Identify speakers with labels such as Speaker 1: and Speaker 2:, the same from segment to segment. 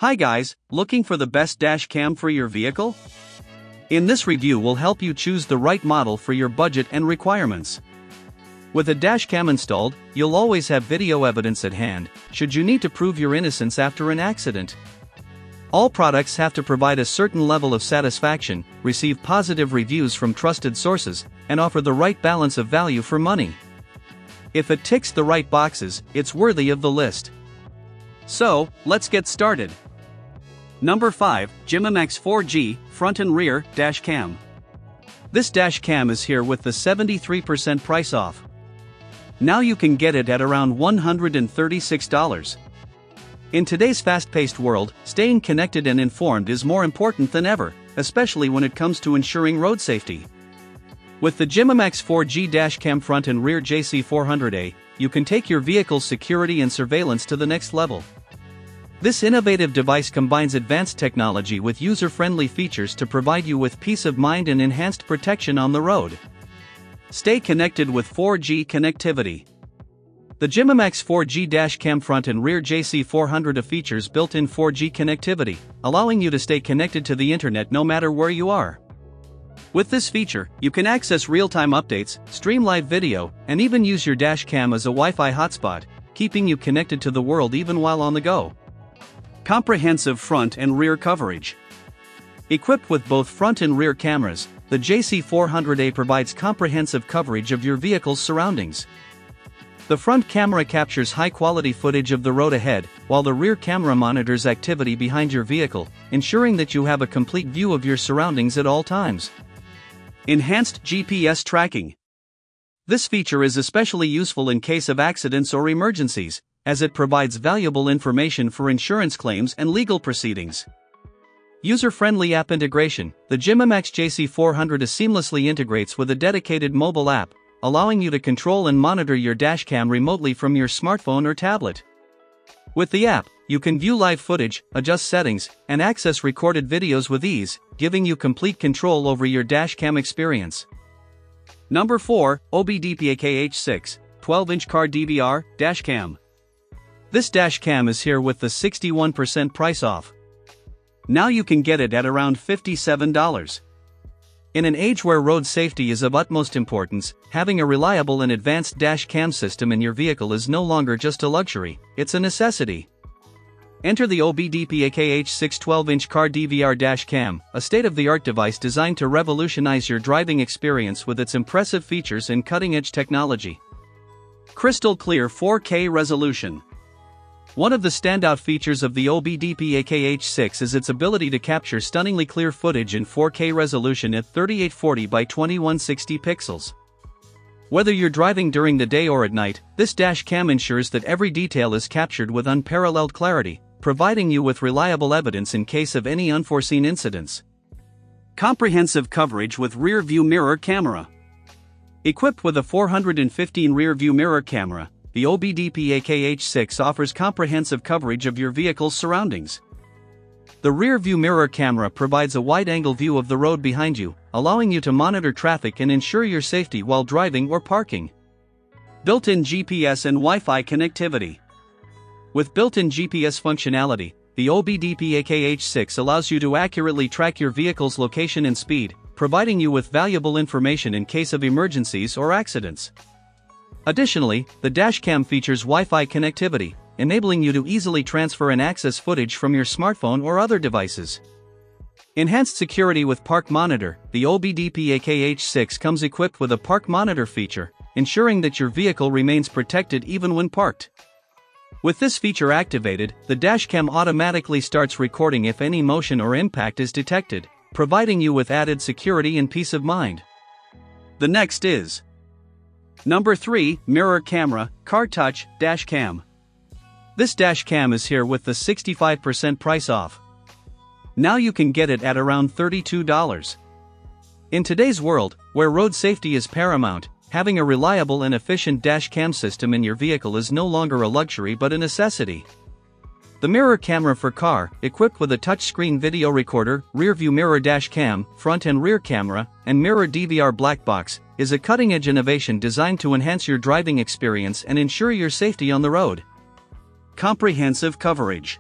Speaker 1: Hi guys, looking for the best dash cam for your vehicle? In this review we'll help you choose the right model for your budget and requirements. With a dash cam installed, you'll always have video evidence at hand, should you need to prove your innocence after an accident. All products have to provide a certain level of satisfaction, receive positive reviews from trusted sources, and offer the right balance of value for money. If it ticks the right boxes, it's worthy of the list. So, let's get started. Number 5, JIMIMAX 4G, Front and Rear, Dash Cam. This dash cam is here with the 73% price off. Now you can get it at around $136. In today's fast-paced world, staying connected and informed is more important than ever, especially when it comes to ensuring road safety. With the JIMIMAX 4G Dash Cam Front and Rear JC400A, you can take your vehicle's security and surveillance to the next level. This innovative device combines advanced technology with user-friendly features to provide you with peace of mind and enhanced protection on the road. Stay connected with 4G connectivity. The JIMIMAX 4G Dash Cam Front and Rear JC400A features built-in 4G connectivity, allowing you to stay connected to the internet no matter where you are. With this feature, you can access real-time updates, stream live video, and even use your dash cam as a Wi-Fi hotspot, keeping you connected to the world even while on the go. Comprehensive front and rear coverage. Equipped with both front and rear cameras, the JC400A provides comprehensive coverage of your vehicle's surroundings. The front camera captures high-quality footage of the road ahead, while the rear camera monitors activity behind your vehicle, ensuring that you have a complete view of your surroundings at all times. Enhanced GPS tracking. This feature is especially useful in case of accidents or emergencies, as it provides valuable information for insurance claims and legal proceedings. User-friendly app integration. The JIMIMAX JC400A seamlessly integrates with a dedicated mobile app, allowing you to control and monitor your dashcam remotely from your smartphone or tablet. With the app, you can view live footage, adjust settings, and access recorded videos with ease, giving you complete control over your dashcam experience. Number 4, OBDPEAK H6, 12-inch car DVR, Dashcam. This dash cam is here with the 61% price off. Now you can get it at around $57. In an age where road safety is of utmost importance, having a reliable and advanced dash cam system in your vehicle is no longer just a luxury, it's a necessity. Enter the OBDPEAK H6 12-inch car DVR dash cam, a state-of-the-art device designed to revolutionize your driving experience with its impressive features and cutting-edge technology. Crystal clear 4K resolution. One of the standout features of the OBDPEAK H6 is its ability to capture stunningly clear footage in 4K resolution at 3840 by 2160 pixels. Whether you're driving during the day or at night, this dash cam ensures that every detail is captured with unparalleled clarity, providing you with reliable evidence in case of any unforeseen incidents. Comprehensive coverage with rear view mirror camera. Equipped with a 415 rear view mirror camera, the OBDPEAK H6 offers comprehensive coverage of your vehicle's surroundings. The rear view mirror camera provides a wide-angle view of the road behind you, allowing you to monitor traffic and ensure your safety while driving or parking. Built-in GPS and Wi-Fi connectivity. With built-in GPS functionality, the OBDPEAK H6 allows you to accurately track your vehicle's location and speed, providing you with valuable information in case of emergencies or accidents. Additionally, the dashcam features Wi-Fi connectivity, enabling you to easily transfer and access footage from your smartphone or other devices. Enhanced security with Park Monitor. The OBDPEAK H6 comes equipped with a Park Monitor feature, ensuring that your vehicle remains protected even when parked. With this feature activated, the dashcam automatically starts recording if any motion or impact is detected, providing you with added security and peace of mind. The next is Number 3, Mirror Camera, Car Touch, Dash Cam. This dash cam is here with the 65% price off. Now you can get it at around $32. In today's world, where road safety is paramount, having a reliable and efficient dash cam system in your vehicle is no longer a luxury but a necessity. The mirror camera for car, equipped with a touchscreen video recorder, rear-view mirror dash cam, front and rear camera, and mirror DVR black box, is a cutting-edge innovation designed to enhance your driving experience and ensure your safety on the road. Comprehensive coverage.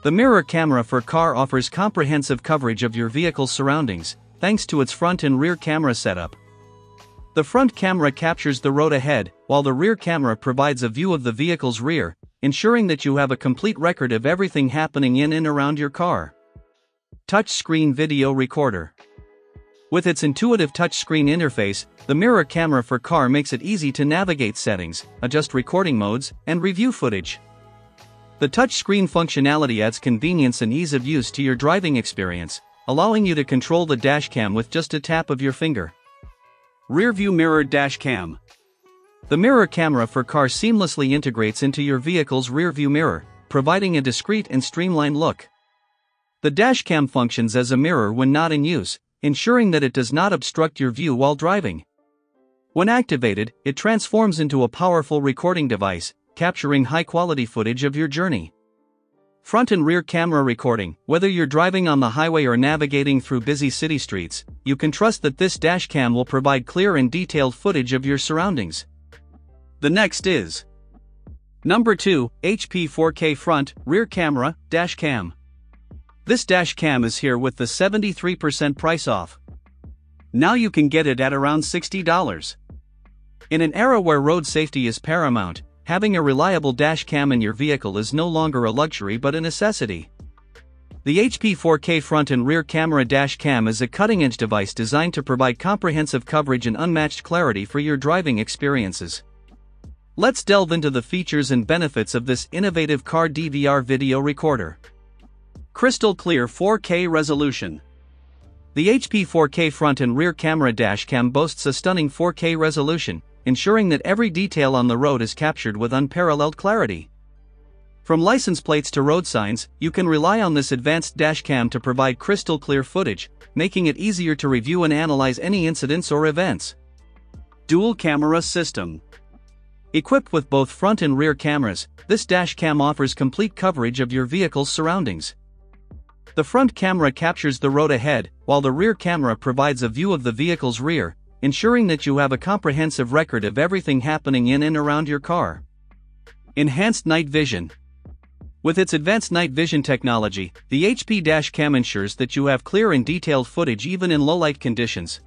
Speaker 1: The mirror camera for car offers comprehensive coverage of your vehicle's surroundings, thanks to its front and rear camera setup. The front camera captures the road ahead, while the rear camera provides a view of the vehicle's rear, ensuring that you have a complete record of everything happening in and around your car. Touchscreen video recorder. With its intuitive touchscreen interface, the mirror camera for car makes it easy to navigate settings, adjust recording modes, and review footage. The touchscreen functionality adds convenience and ease of use to your driving experience, allowing you to control the dashcam with just a tap of your finger. Rearview mirror dashcam. The mirror camera for car seamlessly integrates into your vehicle's rearview mirror, providing a discreet and streamlined look. The dashcam functions as a mirror when not in use, ensuring that it does not obstruct your view while driving. When activated, it transforms into a powerful recording device, capturing high-quality footage of your journey. Front and rear camera recording. Whether you're driving on the highway or navigating through busy city streets, you can trust that this dashcam will provide clear and detailed footage of your surroundings. The next is Number 2, HP 4K Front, Rear Camera, Dashcam. This dashcam is here with the 73% price off. Now you can get it at around $60. In an era where road safety is paramount, having a reliable dashcam in your vehicle is no longer a luxury but a necessity. The HP 4K Front and Rear Camera Dashcam is a cutting-edge device designed to provide comprehensive coverage and unmatched clarity for your driving experiences. Let's delve into the features and benefits of this innovative car DVR video recorder. Crystal clear 4K resolution. The HP 4K Front and Rear Camera Dashcam boasts a stunning 4K resolution, ensuring that every detail on the road is captured with unparalleled clarity. From license plates to road signs, you can rely on this advanced dashcam to provide crystal clear footage, making it easier to review and analyze any incidents or events. Dual camera system. Equipped with both front and rear cameras, this dashcam offers complete coverage of your vehicle's surroundings. The front camera captures the road ahead, while the rear camera provides a view of the vehicle's rear, ensuring that you have a comprehensive record of everything happening in and around your car. Enhanced night vision. With its advanced night vision technology, the HP dashcam ensures that you have clear and detailed footage even in low-light conditions.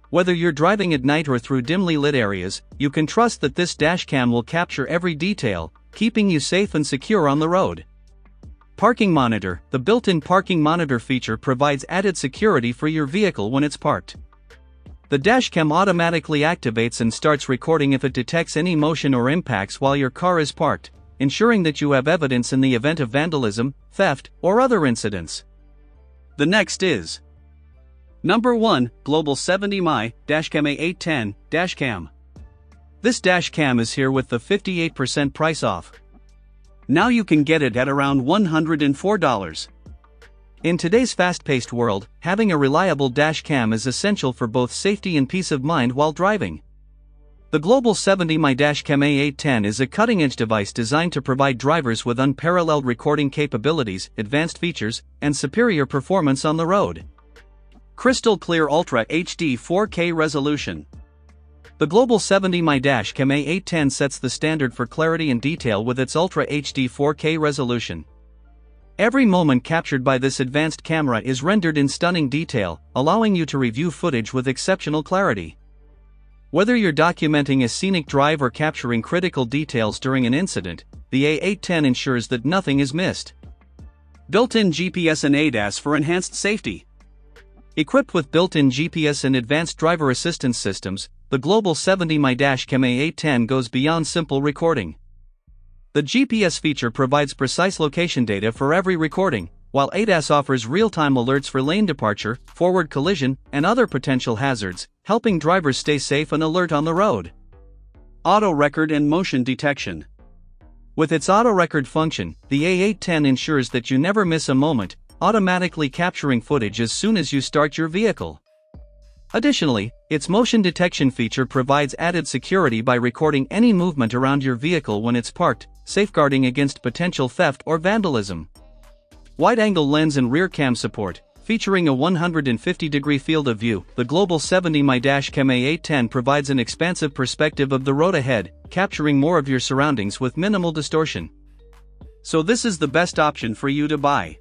Speaker 1: Whether you're driving at night or through dimly lit areas, you can trust that this dashcam will capture every detail, keeping you safe and secure on the road. Parking monitor. The built-in parking monitor feature provides added security for your vehicle when it's parked. The dashcam automatically activates and starts recording if it detects any motion or impacts while your car is parked, ensuring that you have evidence in the event of vandalism, theft, or other incidents. The next is Number 1, Global 70mm Dashcam A810 Dashcam. This dashcam is here with the 58% price off. Now you can get it at around $104. In today's fast-paced world, having a reliable dashcam is essential for both safety and peace of mind while driving. The Global 70mm Dashcam A810 is a cutting-edge device designed to provide drivers with unparalleled recording capabilities, advanced features, and superior performance on the road. Crystal clear Ultra HD 4K resolution. The Global 70mm Dashcam A810 sets the standard for clarity and detail with its Ultra HD 4K resolution. Every moment captured by this advanced camera is rendered in stunning detail, allowing you to review footage with exceptional clarity. Whether you're documenting a scenic drive or capturing critical details during an incident, the A810 ensures that nothing is missed. Built-in GPS and ADAS for enhanced safety. Equipped with built-in GPS and advanced driver assistance systems, the Global 70mm Dashcam A810 goes beyond simple recording. The GPS feature provides precise location data for every recording, while ADAS offers real-time alerts for lane departure, forward collision, and other potential hazards, helping drivers stay safe and alert on the road. Auto record and motion detection. With its auto record function, the A810 ensures that you never miss a moment, automatically capturing footage as soon as you start your vehicle. Additionally, its motion detection feature provides added security by recording any movement around your vehicle when it's parked, safeguarding against potential theft or vandalism. Wide-angle lens and rear cam support. Featuring a 150-degree field of view, the Global 70mm Dashcam A810 provides an expansive perspective of the road ahead, capturing more of your surroundings with minimal distortion. So this is the best option for you to buy.